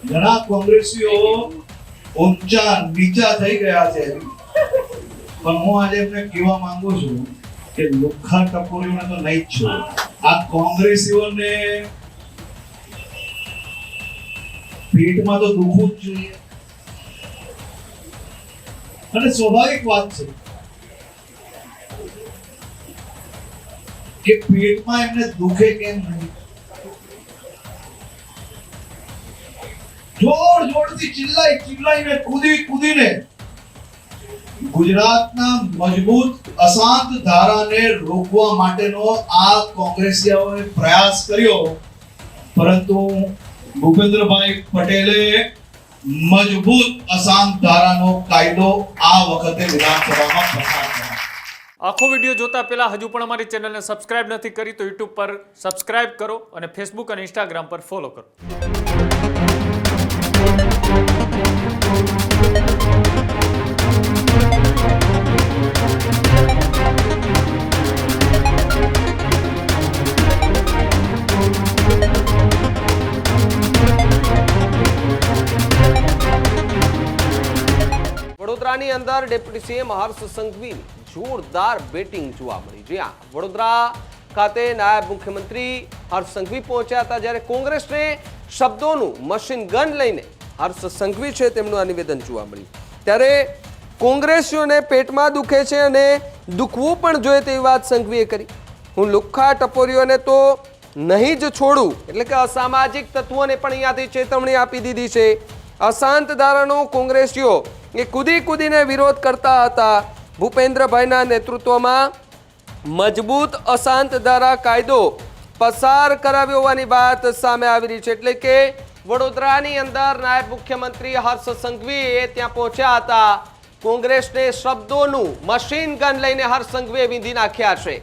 ઘણા કોંગ્રેસીઓ ઊંચા નીચા થઈ ગયા છે, પણ હું આજે એમને કહેવા માંગુ છું કે લુખ્ખા ટપોરીઓને તો નહીં જ છોડો. આ કોંગ્રેસીઓને પેટમાં તો દુખવું જ જોઈએ, અને સ્વાભાવિક વાત છે કે પેટમાં એમને દુખે કેમ નહીં. જોરથી ચિલ્લાઈને કૂદીને ગુજરાતના મજબૂત અશાંત ધારાને રોકવા માટેનો આ કોંગ્રેસીઓએ પ્રયાસ કર્યો, પરંતુ ભૂપેન્દ્રભાઈ પટેલે મજબૂત અશાંત ધારાનો કાયદો આ વખતે વિધાનસભામાં પસાર કર્યો. આખો વિડીયો જોતા પહેલા હજુ પણ અમારી ચેનલને સબસ્ક્રાઇબ નથી કરી તો યુટ્યુબ પર સબસ્ક્રાઇબ કરો અને ફેસબુક અને ઇન્સ્ટાગ્રામ પર ફોલો કરો. વડોદરાની અંદર ડેપ્યુટી સીએમ હર્ષ સંઘવીની જોરદાર બેટિંગ જોવા મળી. જ્યાં વડોદરા ખાતે નાયબ મુખ્યમંત્રી હર્ષ સંઘવી પહોંચ્યા હતા, જ્યારે કોંગ્રેસને શબ્દોનું મશીન ગન લઈને હર્ષ સંઘવી છે તેમનું આ નિવેદન જોવા મળ્યું. ત્યારે કોંગ્રેસીઓને પેટમાં દુખે છે અને દુખવું પણ જોઈએ તેવી વાત સંઘવીએ કરી. હું લુખ્ખા ટપોરીઓને તો નહીં જ છોડું, એટલે કે અસામાજિક તત્વોને પણ અહીંયાથી ચેતવણી આપી દીધી છે. અશાંત ધારાનો કોંગ્રેસીઓ એ કૂદીને વિરોધ કરતા હતા. ભૂપેન્દ્રભાઈના નેતૃત્વમાં મજબૂત અશાંત ધારા કાયદો પસાર કરાવ્યો હોવાની વાત સામે આવી રહી છે. એટલે કે વડોદરાની અંદર નાયબ મુખ્યમંત્રી હર્ષ સંઘવી ત્યાં પહોંચ્યા હતા. કોંગ્રેસને શબ્દોનું મશીન ગન લઈને હર્ષ સંઘવીએ વીંધી નાખ્યા છે.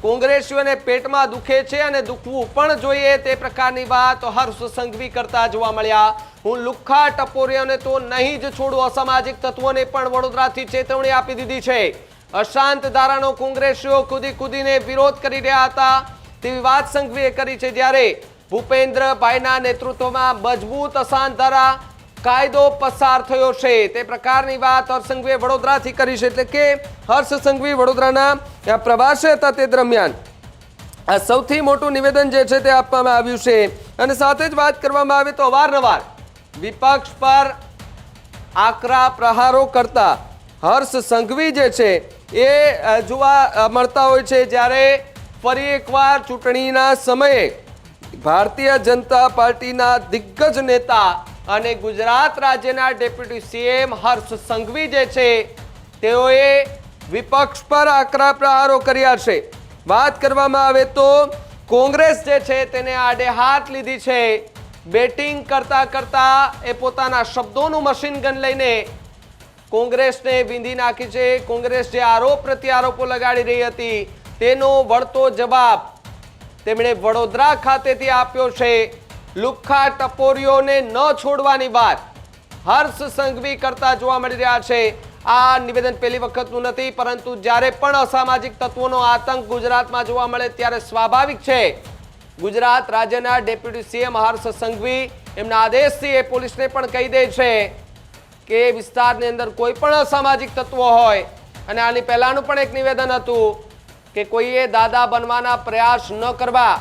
કોંગ્રેસીઓને પેટમાં દુખે છે અને દુખવું પણ જોઈએ તે પ્રકારની વાત હર્ષ સંઘવી કરતા જોવા મળ્યા. હું લુખ્ખા ટપોરીઓને તો નહીં જ છોડું, અસામાજિક તત્વોને પણ વડોદરાથી ચેતવણી આપી દીધી છે. અશાંત ધારાનો કોંગ્રેસીઓ કૂદીને વિરોધ કરી રહ્યા હતા તેવી વાત સંઘવીએ કરી છે. જ્યારે ભૂપેન્દ્રભાઈના નેતૃત્વમાં મજબૂત અશાંત ધારા કાયદો પસાર થયો છે તે પ્રકારની વાત હર્ષ સંઘવીએ વડોદરાથી કરી છે. એટલે કે હર્ષ સંઘવી વડોદરાના પ્રવાસે હતા તે દરમિયાન આ સૌથી મોટું નિવેદન જે છે તે આપવામાં આવ્યું છે. અને સાથે જ વાત કરવામાં આવે તો અવારનવાર વિપક્ષ પર આકરા પ્રહારો કરતા હર્ષ સંઘવી જે છે એ જોવા મળતા હોય છે. જ્યારે ફરી એકવાર ચૂંટણીના સમયે ભારતીય જનતા પાર્ટીના દિગ્ગજ નેતા અને ગુજરાત રાજ્યના ડેપ્યુટી સીએમ હર્ષ સંઘવી જે છે તેઓએ વિપક્ષ પર આકરા પ્રહારો કર્યા છે. વાત કરવામાં આવે તો કોંગ્રેસ જે છે તેને આડે હાથ લીધી છે. બેટિંગ કરતા એ પોતાના શબ્દોનું મશીન ગન લઈને કોંગ્રેસને વીંધી નાખી છે. કોંગ્રેસ જે આરોપ પ્રત્યારોપો લગાડી રહી હતી તેનો વળતો જવાબ તેમણે વડોદરા ખાતેથી આપ્યો છે. લુખ્ખા ટપોરીઓને ન છોડવાની વાત હર્ષ સંઘવી કરતા જોવા મળી રહ્યા છે. આ નિવેદન પહેલી વખતનું નથી, પરંતુ જ્યારે પણ અસામાજિક તત્વોનો આતંક ગુજરાતમાં જોવા મળે ત્યારે સ્વાભાવિક છે ગુજરાત રાજ્યના ડેપ્યુટી સીએમ હર્ષ સંઘવી એમના આદેશથી એ પોલીસને પણ કહી દે છે કે વિસ્તારની અંદર કોઈ પણ અસામાજિક તત્વો હોય, અને આની પહેલાનું પણ એક નિવેદન હતું કે કોઈએ દાદા બનવાના પ્રયાસ ન કરવા.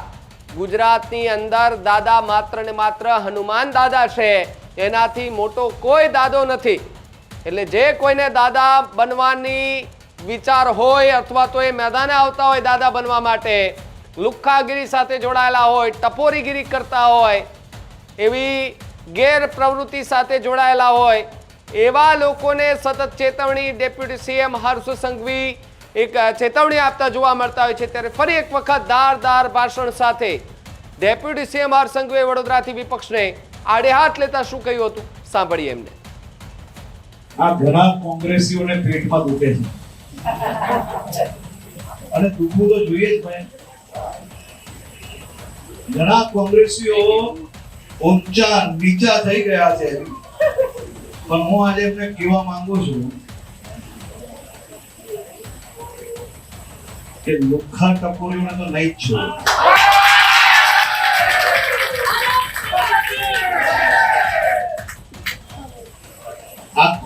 ગુજરાતની અંદર દાદા માત્ર ને માત્ર હનુમાન દાદા છે, એનાથી મોટો કોઈ દાદો નથી. એટલે જે કોઈને દાદા બનવાની વિચાર હોય અથવા તો એ મેદાને આવતા હોય દાદા બનવા માટે, લુખ્ખાગીરી સાથે જોડાયેલા હોય, ટપોરીગીરી કરતા હોય, એવી ગેર પ્રવૃત્તિ સાથે જોડાયેલા હોય, એવા લોકોને સતત ચેતવણી ડેપ્યુટી સીએમ હર્ષ સંઘવી એક ચેતવણી આપતા જોવા મળતા હોય છે. ત્યારે ફરી એક વખત ધારદાર ભાષણ સાથે ડેપ્યુટી સીએમ હર્ષ સંઘવીએ વડોદરાથી વિપક્ષને આડે હાથ લેતા શું કહ્યું હતું સાંભળીએ એમને. આ ઘણા કોંગ્રેસીઓને પેટમાં દુખે છે, અને દુખવું તો જોઈએ જ ભાઈ. ઘણા કોંગ્રેસીઓ ઊંચા નીચા થઈ ગયા છે, પણ હું આજે એમને કહેવા માંગુ છું કે લુખ્ખા ટપોરીઓને તો નહીં જ છોડો.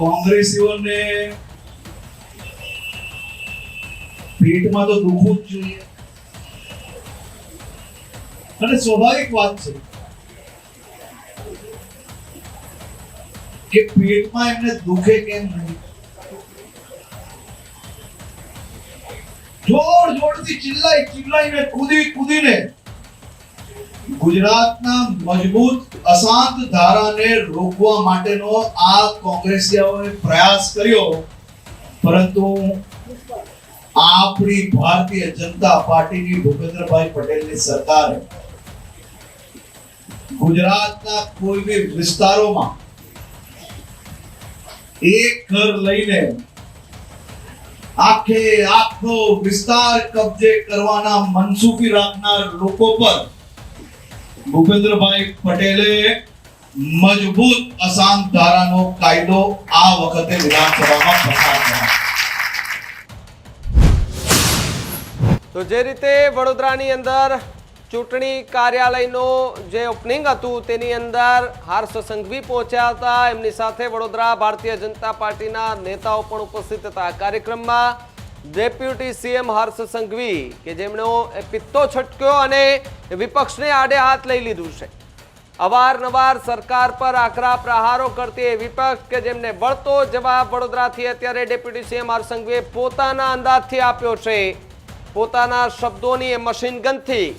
કોંગ્રેસીઓને પેટમાં તો દુખવું જ જોઈએ અને સ્વાભાવિક વાત છે કે પેટમાં એમને દુખે કેમ નહીં. જોરથી ચિલ્લાઈને કૂદીને ગુજરાતના મજબૂત અશાંત ધારાને રોકવા માટેનો આ કોંગ્રેસીઓએ પ્રયાસ કર્યો, પરંતુ આપણી ભારતીય જનતા પાર્ટીની ભૂપેન્દ્રભાઈ પટેલની સરકારે ગુજરાતના કોઈ બી વિસ્તારોમાં એક ઘર લઈને આખો વિસ્તાર કબજે કરવાના મનસુખી રાખનાર લોકો પર ભૂપેન્દ્રભાઈ પટેલે મજબૂત અશાંત ધારાનો કાયદો આ વખતે વિધાનસભામાં પસાર કર્યો. તો જે રીતે વડોદરાની અંદર ચૂંટણી કાર્યાલયનો જે ઓપનિંગ હતું તેની અંદર હર્ષ સંઘવી પહોંચ્યા હતા. એમની સાથે વડોદરા ભારતીય જનતા પાર્ટીના નેતાઓ પણ ઉપસ્થિત હતા. કાર્યક્રમમાં ડેપ્યુટી સીએમ હર્ષ સંઘવી કે જેમનો પિત્તો છટક્યો અને વિપક્ષને આડે હાથ લઈ લીધું છે. અવારનવાર સરકાર પર આકરા પ્રહારો કરતી એ વિપક્ષ કે જેમને વળતો જવાબ વડોદરાથી અત્યારે ડેપ્યુટી સીએમ હર્ષ સંઘવીએ પોતાના અંદાજથી આપ્યો છે. પોતાના શબ્દોની મશીન ગનથી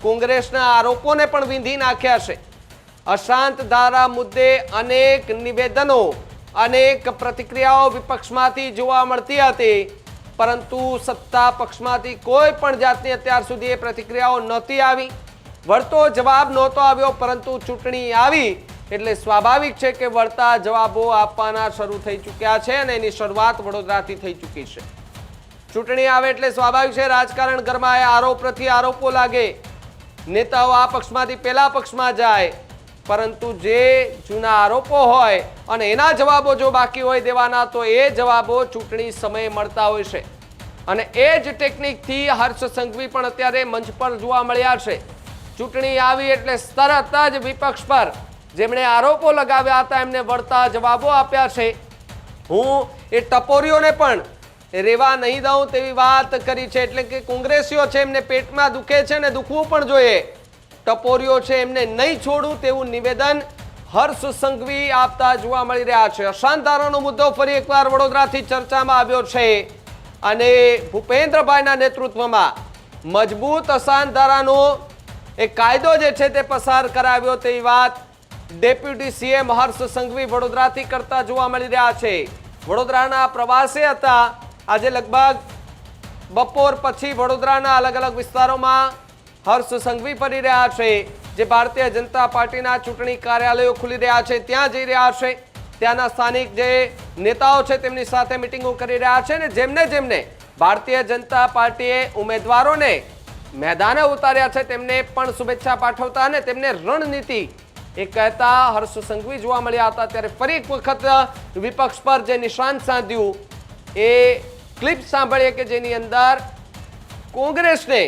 કોંગ્રેસના આરોપોને પણ વીંધી નાખ્યા છે. અશાંત ધારા મુદ્દે અનેક નિવેદનો, અનેક પ્રતિક્રિયાઓ વિપક્ષમાંથી જોવા મળતી હતી, પરંતુ સત્તા પક્ષમાંથી કોઈ પણ જાતની અત્યાર સુધી એ પ્રતિક્રિયાઓ નહોતી આવી, વળતો જવાબ નહોતો આવ્યો. પરંતુ ચૂંટણી આવી એટલે સ્વાભાવિક છે કે વળતા જવાબો આપવાના શરૂ થઈ ચૂક્યા છે અને એની શરૂઆત વડોદરાથી થઈ ચૂકી છે. ચૂંટણી આવે એટલે સ્વાભાવિક છે રાજકારણ ગરમાય, આરોપ પ્રતિ આરોપો લાગે, નેતાઓ આ પક્ષમાંથી પેલા પક્ષમાં જાય, પરંતુ જે જૂના આરોપો હોય અને એના જવાબો જો બાકી હોય દેવાના તો એ જવાબો ચૂંટણી સમયે મળતા હોય છે. અને એ જ ટેકનિકથી હર્ષ સંઘવી પણ અત્યારે મંચ પર જોવા મળ્યા છે. ચૂંટણી આવી એટલે તરત જ વિપક્ષ પર જેમણે આરોપો લગાવ્યા હતા એમને વળતા જવાબો આપ્યા છે. હું એ ટપોરીઓને પણ રેવા નહીં દઉં તેવી વાત કરી છે. એટલે કે કોંગ્રેસીઓ છે એમને પેટમાં દુખે છે ને દુખવું પણ જોઈએ, ટપોરીઓ છે એમને નહીં છોડું તેવું નિવેદન હર્ષ સંઘવી આપતા જોવા મળી રહ્યા છે. અશાંત ધારાનો મુદ્દો ફરી એકવાર વડોદરાથી ચર્ચામાં આવ્યો છે અને ભૂપેન્દ્રભાઈના નેતૃત્વમાં મજબૂત અશાંત ધારાનો એક કાયદો જે છે તે પસાર કરાવ્યો તેવી વાત ડેપ્યુટી સીએમ હર્ષ સંઘવી વડોદરાથી કરતા જોવા મળી રહ્યા છે. વડોદરાના પ્રવાસે હતા. આજે લગભગ બપોર પછી વડોદરાના અલગ અલગ વિસ્તારોમાં હર્ષ સંઘવી ફરી રહ્યા છે. જે ભારતીય જનતા પાર્ટીના ચૂંટણી કાર્યાલયો ખુલી રહ્યા છે ત્યાં જઈ રહ્યા છે. ત્યાંના સ્થાનિક જે નેતાઓ છે તેમની સાથે મિટિંગો કરી રહ્યા છે અને જેમને ભારતીય જનતા પાર્ટીએ ઉમેદવારોને મેદાને ઉતાર્યા છે તેમને પણ શુભેચ્છા પાઠવતા અને તેમને રણનીતિ એ કહેતા હર્ષ સંઘવી જોવા મળ્યા હતા. ત્યારે ફરી એક વખત વિપક્ષ પર જે નિશાન સાધ્યું એ ક્લિપ સાંભળીએ કે જેની અંદર કોંગ્રેસને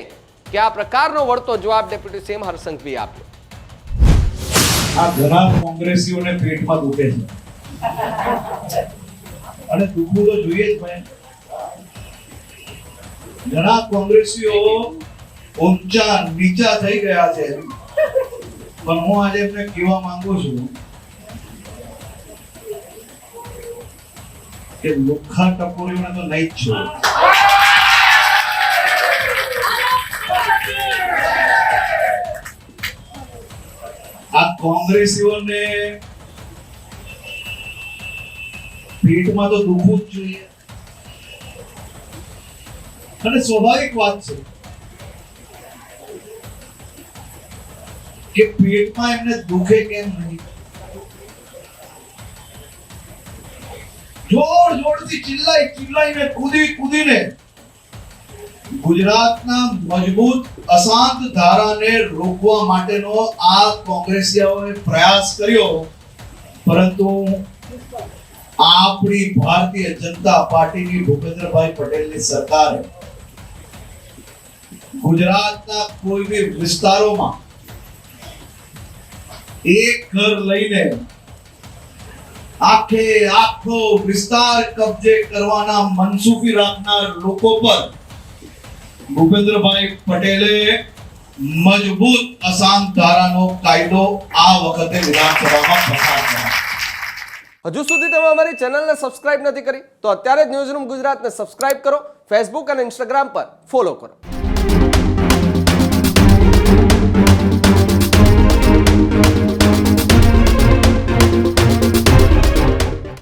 કયા પ્રકારનો વળતો જવાબ ડેપ્યુટી સીએમ હર્ષ સંઘવીએ આપ્યો. આ ઘણા કોંગ્રેસીઓને પેટમાં દુખે છે અને દુખવું તો જોઈએ જ ભાઈ. ઘણા કોંગ્રેસીઓ ઊંચા નીચા થઈ ગયા છે, પણ હું આજે એમને કહેવા માંગુ છું કે લુખ્ખા ટપોરીઓને તો નહીં જ છોડો. આ કોંગ્રેસીઓને પેટમાં તો દુખવું જ જોઈએ અને સ્વાભાવિક વાત છે કે પેટમાં એમને દુખે કેમ નહીં. જોરથી ચિલ્લાઈને કૂદીને ગુજરાતના મજબૂત અશાંત ધારાને રોકવા માટેનો આ કોંગ્રેસીઓએ પ્રયાસ કર્યો, પરંતુ આપણી ભારતીય જનતા પાર્ટીની ભૂપેન્દ્રભાઈ પટેલની સરકારે ગુજરાતના કોઈ બી વિસ્તારોમાં એક ઘર લઈને આખો વિસ્તાર કબજે કરવાના મનસુખી રાખનાર લોકો પર ભૂપેન્દ્રભાઈ પટેલે મજબૂત અસાન ધારાનો કાયદો આ વખતે વિધાનસભામાં પસાર કર્યો. હજુ સુધી તમે અમારી ચેનલને સબસ્ક્રાઇબ નથી કરી તો અત્યારે જ ન્યૂઝરૂમ ગુજરાતને સબસ્ક્રાઇબ કરો, ફેસબુક અને ઇન્સ્ટાગ્રામ પર ફોલો કરો.